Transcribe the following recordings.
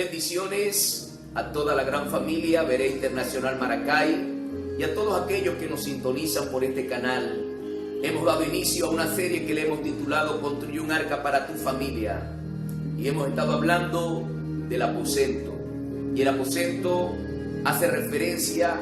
bendiciones a toda la gran familia Berea Internacional Maracay y a todos aquellos que nos sintonizan por este canal. Hemos dado inicio a una serie que le hemos titulado Construye un arca para tu familia. Y hemos estado hablando del aposento. Y el aposento hace referencia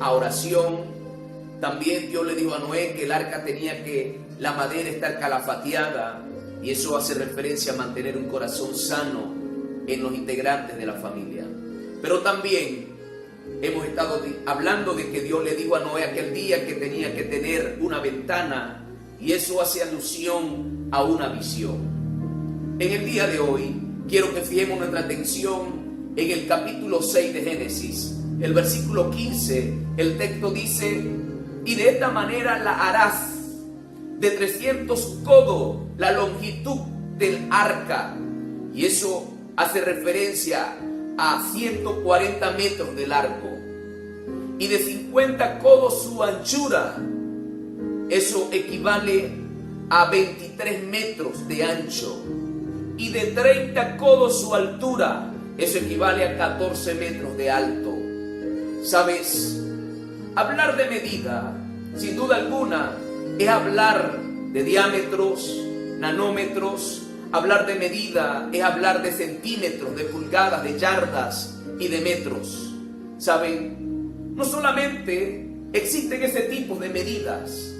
a oración. También Dios le dijo a Noé que el arca tenía que la madera estar calafateada. Y eso hace referencia a mantener un corazón sano en los integrantes de la familia. Pero también hemos estado hablando de que Dios le dijo a Noé aquel día que tenía que tener una ventana, y eso hace alusión a una visión. En el día de hoy quiero que fijemos nuestra atención en el capítulo 6 de Génesis, el versículo 15. El texto dice: y de esta manera la harás de 300 codos la longitud del arca. Y eso hace referencia a 140 metros de largo. Y de 50 codos su anchura. Eso equivale a 23 metros de ancho. Y de 30 codos su altura. Eso equivale a 14 metros de alto. ¿Sabes? Hablar de medida, sin duda alguna, es hablar de diámetros, nanómetros. Hablar de medida es hablar de centímetros, de pulgadas, de yardas y de metros. ¿Saben? No solamente existen ese tipo de medidas,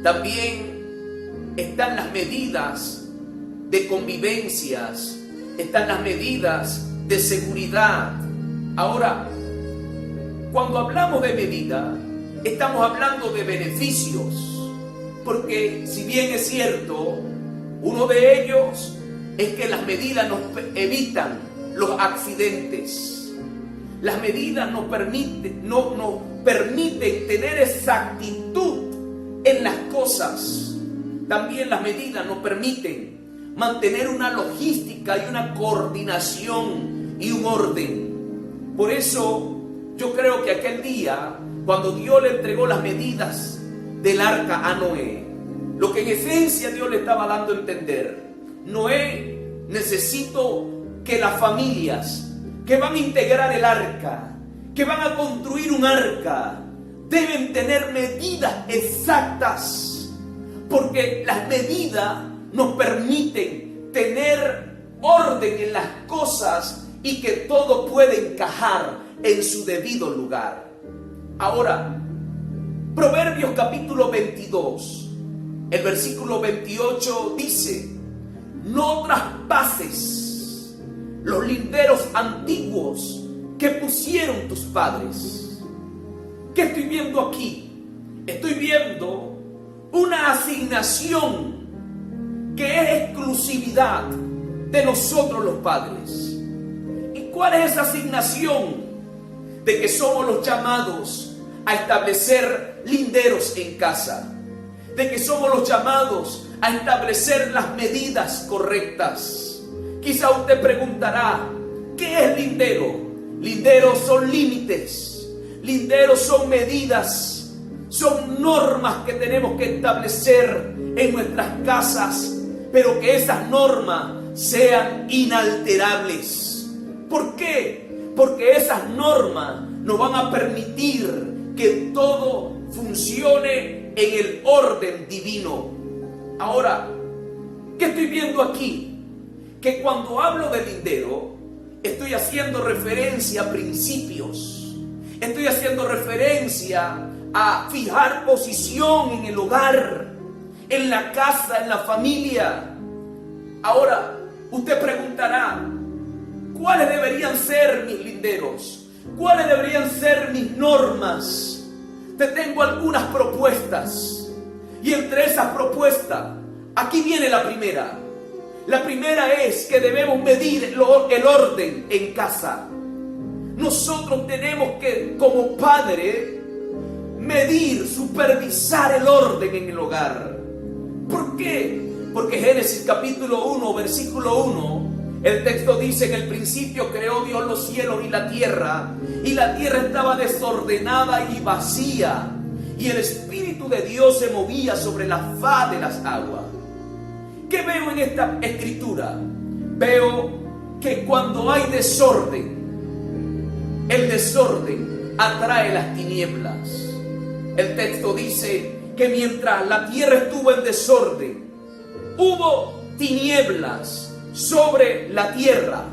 también están las medidas de convivencias, están las medidas de seguridad. Ahora, cuando hablamos de medida, estamos hablando de beneficios, porque si bien es cierto, uno de ellos es que las medidas nos evitan los accidentes. Las medidas nos permiten tener exactitud en las cosas. También las medidas nos permiten mantener una logística y una coordinación y un orden. Por eso yo creo que aquel día, cuando Dios le entregó las medidas del arca a Noé, lo que en esencia Dios le estaba dando a entender: Noé, necesito que las familias que van a integrar el arca, que van a construir un arca, deben tener medidas exactas, porque las medidas nos permiten tener orden en las cosas y que todo puede encajar en su debido lugar. Ahora, Proverbios capítulo 22, el versículo 28 dice: no traspases los linderos antiguos que pusieron tus padres. ¿Qué estoy viendo aquí? Estoy viendo una asignación que es exclusividad de nosotros los padres. ¿Y cuál es esa asignación? De que somos los llamados a establecer linderos en casa, de que somos los llamados a establecer las medidas correctas. Quizá usted preguntará: ¿qué es lindero? Linderos son límites, linderos son medidas, son normas que tenemos que establecer en nuestras casas, pero que esas normas sean inalterables. ¿Por qué? Porque esas normas nos van a permitir que todo funcione en el orden divino. Ahora, ¿qué estoy viendo aquí? Que cuando hablo de lindero, estoy haciendo referencia a principios. Estoy haciendo referencia a fijar posición en el hogar, en la casa, en la familia. Ahora, usted preguntará: ¿cuáles deberían ser mis linderos? ¿Cuáles deberían ser mis normas? Te tengo algunas propuestas. Y entre esas propuestas, aquí viene la primera. La primera es que debemos medir el orden en casa. Nosotros tenemos que, como padre, medir, supervisar el orden en el hogar. ¿Por qué? Porque Génesis capítulo 1, versículo 1, el texto dice: en el principio creó Dios los cielos y la tierra estaba desordenada y vacía, y el Espíritu de Dios se movía sobre la faz de las aguas. ¿Qué veo en esta escritura? Veo que cuando hay desorden, el desorden atrae las tinieblas. El texto dice que mientras la tierra estuvo en desorden, hubo tinieblas sobre la tierra.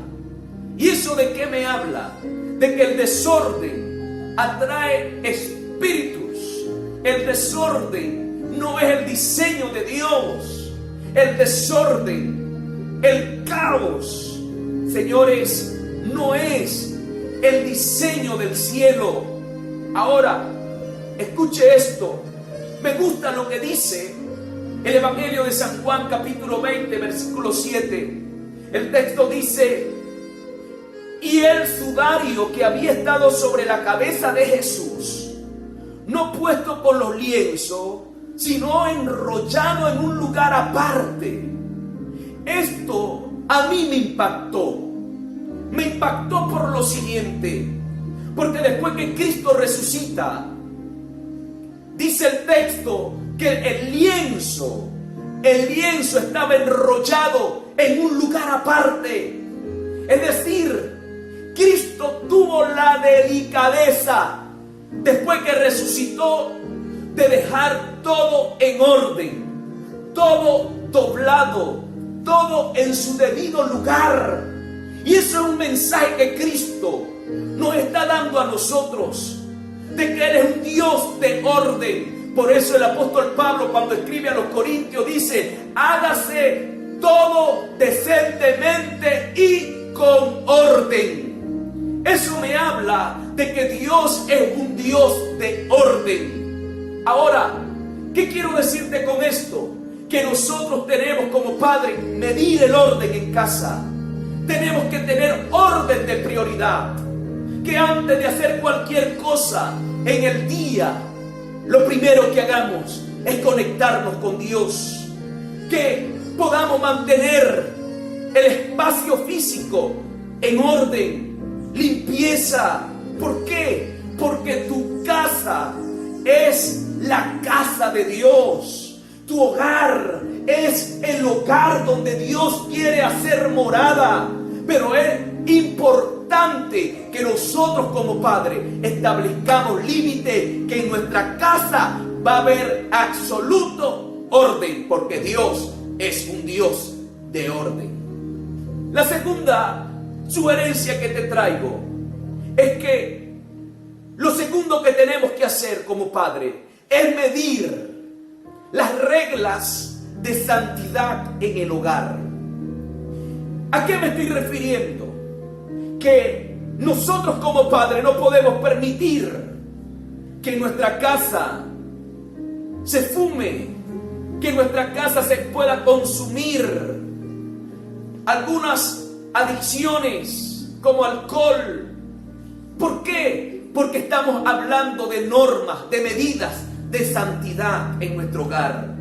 ¿Y eso de qué me habla? De que el desorden atrae espíritus. El desorden no es el diseño de Dios. El desorden, el caos, señores, no es el diseño del cielo. Ahora, escuche esto. Me gusta lo que dice el Evangelio de San Juan, capítulo 20, versículo 7. El texto dice: y el sudario que había estado sobre la cabeza de Jesús, no puesto con los lienzos, sino enrollado en un lugar aparte. Esto a mí me impactó. Me impactó por lo siguiente, porque después que Cristo resucita, dice el texto que el lienzo estaba enrollado en un lugar aparte. Es decir, Cristo tuvo la delicadeza, después que resucitó, de dejar todo en orden, todo doblado, todo en su debido lugar. Y eso es un mensaje que Cristo nos está dando a nosotros, de que Él es un Dios de orden. Por eso el apóstol Pablo, cuando escribe a los Corintios, dice: hágase todo decentemente y con orden. Eso me habla de que Dios es un Dios de orden. Ahora, ¿qué quiero decirte con esto? Que nosotros tenemos como padres medir el orden en casa. Tenemos que tener orden de prioridad. Que antes de hacer cualquier cosa en el día, lo primero que hagamos es conectarnos con Dios. Que podamos mantener el espacio físico en orden, limpieza. ¿Por qué? Porque tu casa es la casa de Dios. Tu hogar es el hogar donde Dios quiere hacer morada. Pero es importante que nosotros como padres establezcamos límites, que en nuestra casa va a haber absoluto orden, porque Dios es un Dios de orden. La segunda sugerencia que te traigo es que lo segundo que tenemos que hacer como padre es medir las reglas de santidad en el hogar. ¿A qué me estoy refiriendo? Que nosotros como padres no podemos permitir que en nuestra casa se fume, que en nuestra casa se pueda consumir algunas adicciones como alcohol. ¿Por qué? Porque estamos hablando de normas, de medidas de santidad en nuestro hogar.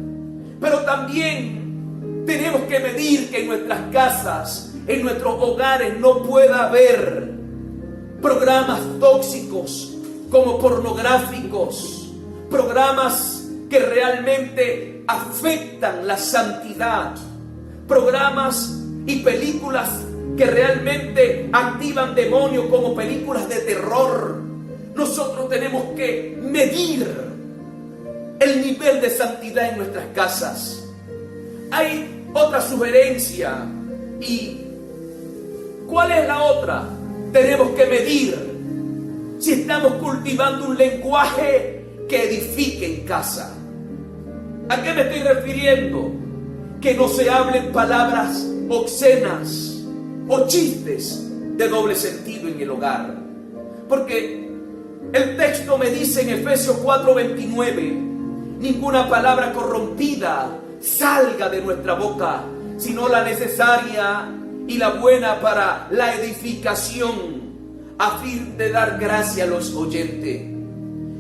Pero también tenemos que medir que en nuestras casas, en nuestros hogares, no pueda haber programas tóxicos como pornográficos, programas que realmente afectan la santidad, programas y películas que realmente activan demonios como películas de terror. Nosotros tenemos que medir el nivel de santidad en nuestras casas. Hay otra sugerencia. ¿Y cuál es la otra? Tenemos que medir si estamos cultivando un lenguaje que edifique en casa. ¿A qué me estoy refiriendo? Que no se hablen palabras obscenas o chistes de doble sentido en el hogar. Porque el texto me dice en Efesios 4:29: ninguna palabra corrompida salga de nuestra boca, sino la necesaria y la buena para la edificación, a fin de dar gracia a los oyentes.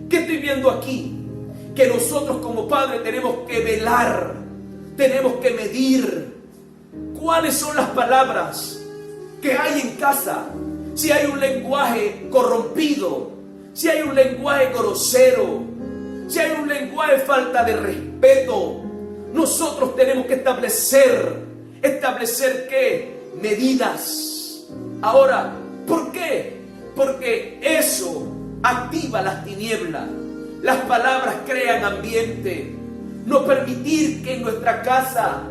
¿Qué estoy viendo aquí? Que nosotros como padres tenemos que velar, tenemos que medir cuáles son las palabras que hay en casa. Si hay un lenguaje corrompido, si hay un lenguaje grosero, si hay un lenguaje falta de respeto, nosotros tenemos que establecer ¿qué? Medidas. Ahora, ¿por qué? Porque eso activa las tinieblas. Las palabras crean ambiente. No permitir que en nuestra casa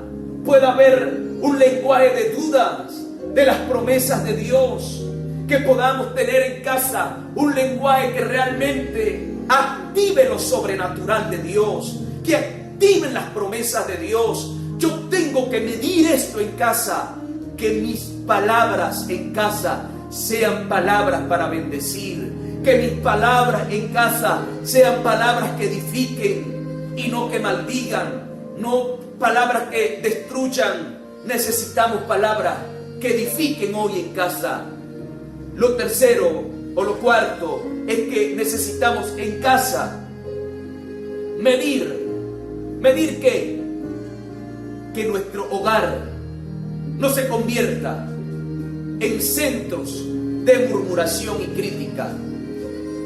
pueda haber un lenguaje de dudas de las promesas de Dios. Que podamos tener en casa un lenguaje que realmente active lo sobrenatural de Dios, que activen las promesas de Dios. Yo tengo que medir esto en casa, que mis palabras en casa sean palabras para bendecir, que mis palabras en casa sean palabras que edifiquen y no que maldigan, no palabras que destruyan. Necesitamos palabras que edifiquen hoy en casa. Lo tercero o lo cuarto es que necesitamos en casa medir ¿qué? Que nuestro hogar no se convierta en centros de murmuración y crítica.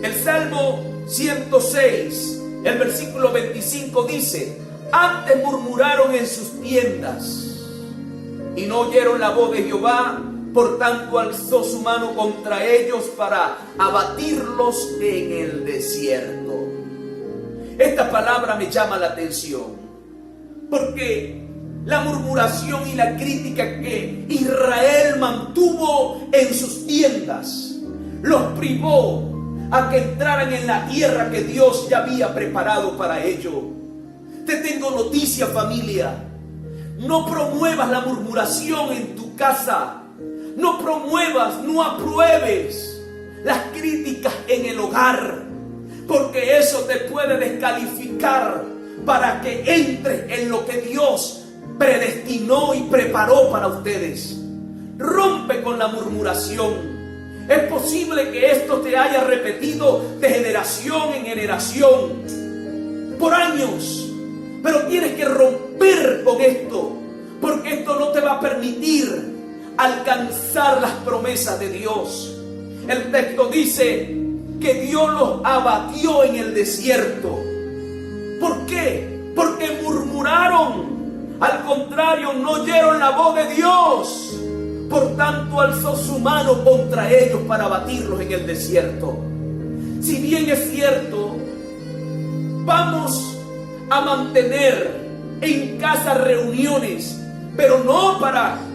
El Salmo 106, el versículo 25 dice: antes murmuraron en sus tiendas y no oyeron la voz de Jehová. Por tanto alzó su mano contra ellos para abatirlos en el desierto. Esta palabra me llama la atención, porque la murmuración y la crítica que Israel mantuvo en sus tiendas los privó a que entraran en la tierra que Dios ya había preparado para ellos. Te tengo noticia, familia: no promuevas la murmuración en tu casa. No promuevas, no apruebes las críticas en el hogar, porque eso te puede descalificar para que entres en lo que Dios predestinó y preparó para ustedes. Rompe con la murmuración. Es posible que esto te haya repetido de generación en generación por años, pero tienes que romper con esto, porque esto no te va a permitir alcanzar las promesas de Dios. El texto dice que Dios los abatió en el desierto. ¿Por qué? Porque murmuraron. Al contrario, no oyeron la voz de Dios. Por tanto, alzó su mano contra ellos para abatirlos en el desierto. Si bien es cierto, vamos a mantener en casa reuniones, pero no para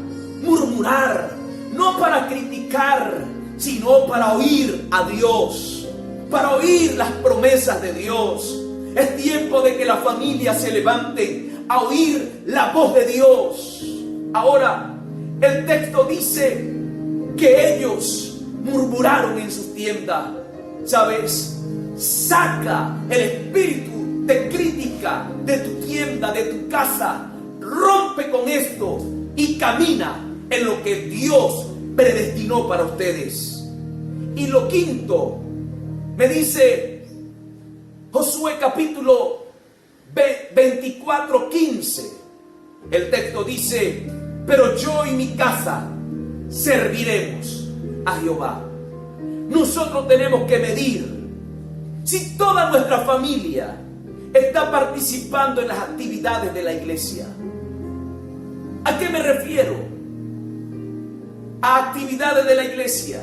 murmurar, no para criticar, sino para oír a Dios, para oír las promesas de Dios. Es tiempo de que la familia se levante a oír la voz de Dios. Ahora, el texto dice que ellos murmuraron en sus tiendas. ¿Sabes? Saca el espíritu de crítica de tu tienda, de tu casa. Rompe con esto y camina en lo que Dios predestinó para ustedes. Y lo quinto, me dice Josué capítulo 24:15. El texto dice: pero yo y mi casa serviremos a Jehová. Nosotros tenemos que medir si toda nuestra familia está participando en las actividades de la iglesia. ¿A qué me refiero? A actividades de la iglesia.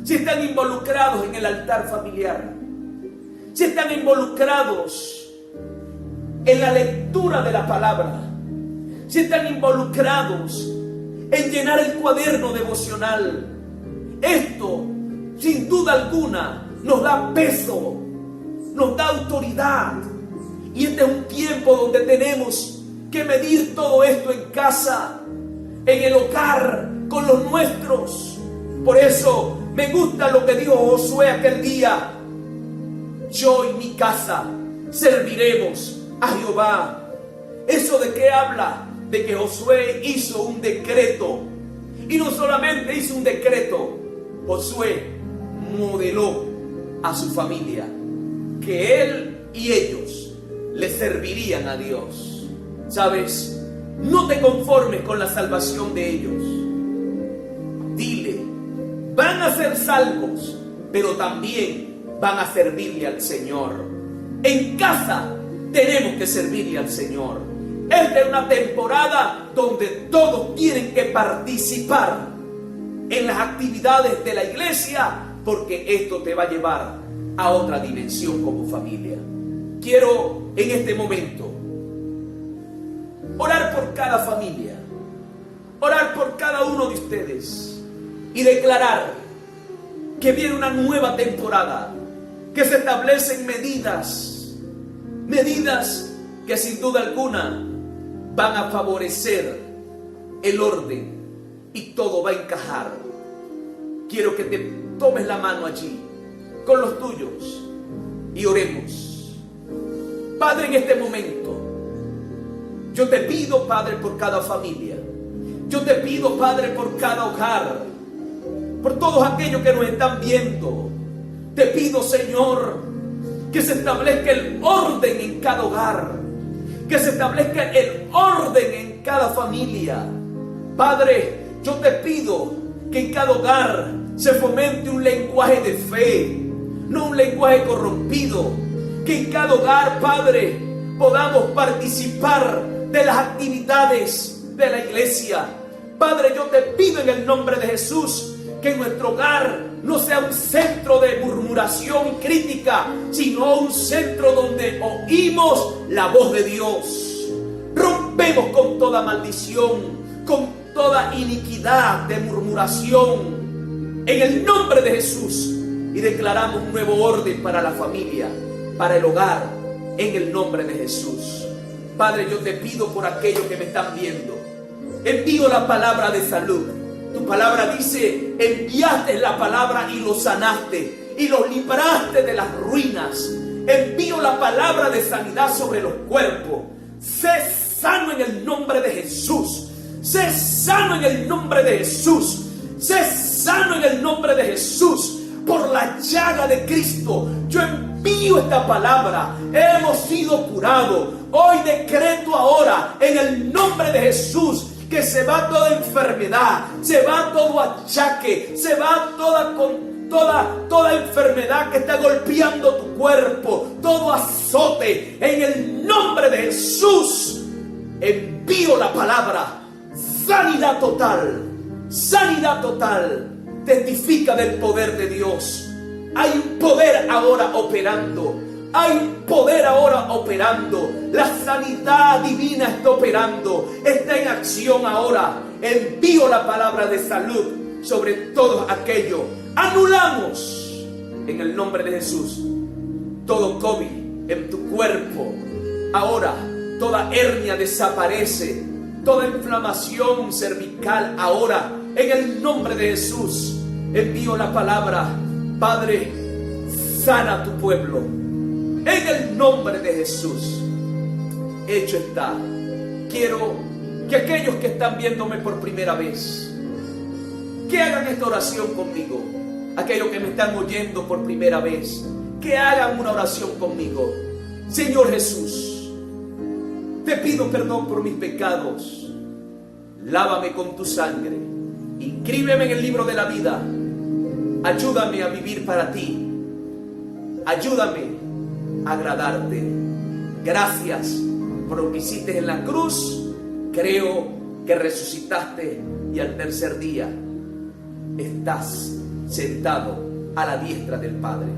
Si están involucrados en el altar familiar, si están involucrados en la lectura de la palabra, si están involucrados en llenar el cuaderno devocional. Esto, sin duda alguna, nos da peso, nos da autoridad. Y este es un tiempo donde tenemos que medir todo esto en casa, en el hogar, con los nuestros. Por eso me gusta lo que dijo Josué aquel día: yo y mi casa serviremos a Jehová. ¿Eso de qué habla? De que Josué hizo un decreto. Y no solamente hizo un decreto, Josué modeló a su familia que él y ellos le servirían a Dios. ¿Sabes? No te conformes con la salvación de ellos. Dile: van a ser salvos, pero también van a servirle al Señor. En casa tenemos que servirle al Señor. Esta es una temporada donde todos tienen que participar en las actividades de la iglesia, porque esto te va a llevar a otra dimensión como familia. Quiero en este momento orar por cada familia, orar por cada uno de ustedes y declarar que viene una nueva temporada, que se establecen medidas que sin duda alguna van a favorecer el orden y todo va a encajar. Quiero que te tomes la mano allí con los tuyos y oremos. Padre, en este momento yo te pido, Padre, por cada familia. Yo te pido, Padre, por cada hogar, por todos aquellos que nos están viendo. Te pido, Señor, que se establezca el orden en cada hogar, que se establezca el orden en cada familia. Padre, yo te pido que en cada hogar se fomente un lenguaje de fe, no un lenguaje corrompido. Que en cada hogar, Padre, podamos participar de las actividades de la iglesia. Padre, yo te pido en el nombre de Jesús que en nuestro hogar no sea un centro de murmuración y crítica, sino un centro donde oímos la voz de Dios. Rompemos con toda maldición, con toda iniquidad de murmuración, en el nombre de Jesús, y declaramos un nuevo orden para la familia, para el hogar, en el nombre de Jesús. Padre, yo te pido por aquellos que me están viendo, envío la palabra de salud. Tu palabra dice, enviaste la palabra y los sanaste y los libraste de las ruinas. Envío la palabra de sanidad sobre los cuerpos. Sé sano en el nombre de Jesús. Sé sano en el nombre de Jesús. Sé sano en el nombre de Jesús. Por la llaga de Cristo, yo envío esta palabra. Hemos sido curados. Hoy decreto ahora en el nombre de Jesús que se va toda enfermedad, se va todo achaque, se va toda enfermedad que está golpeando tu cuerpo, todo azote. En el nombre de Jesús envío la palabra. Sanidad total, sanidad total. Testifica del poder de Dios. Hay un poder ahora operando. Hay un poder ahora operando. La sanidad divina está operando. Está en acción ahora. Envío la palabra de salud sobre todo aquello. Anulamos en el nombre de Jesús todo COVID en tu cuerpo. Ahora toda hernia desaparece. Toda inflamación cervical ahora en el nombre de Jesús. Envío la palabra. Padre, sana a tu pueblo. En el nombre de Jesús. Hecho está. Quiero que aquellos que están viéndome por primera vez, que hagan esta oración conmigo. Aquellos que me están oyendo por primera vez, que hagan una oración conmigo. Señor Jesús, te pido perdón por mis pecados. Lávame con tu sangre. Inscríbeme en el libro de la vida. Ayúdame a vivir para ti. Ayúdame a agradarte. Gracias por lo que hiciste en la cruz. Creo que resucitaste y al tercer día estás sentado a la diestra del Padre.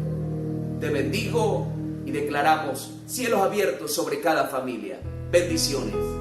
Te bendigo y declaramos cielos abiertos sobre cada familia. Bendiciones.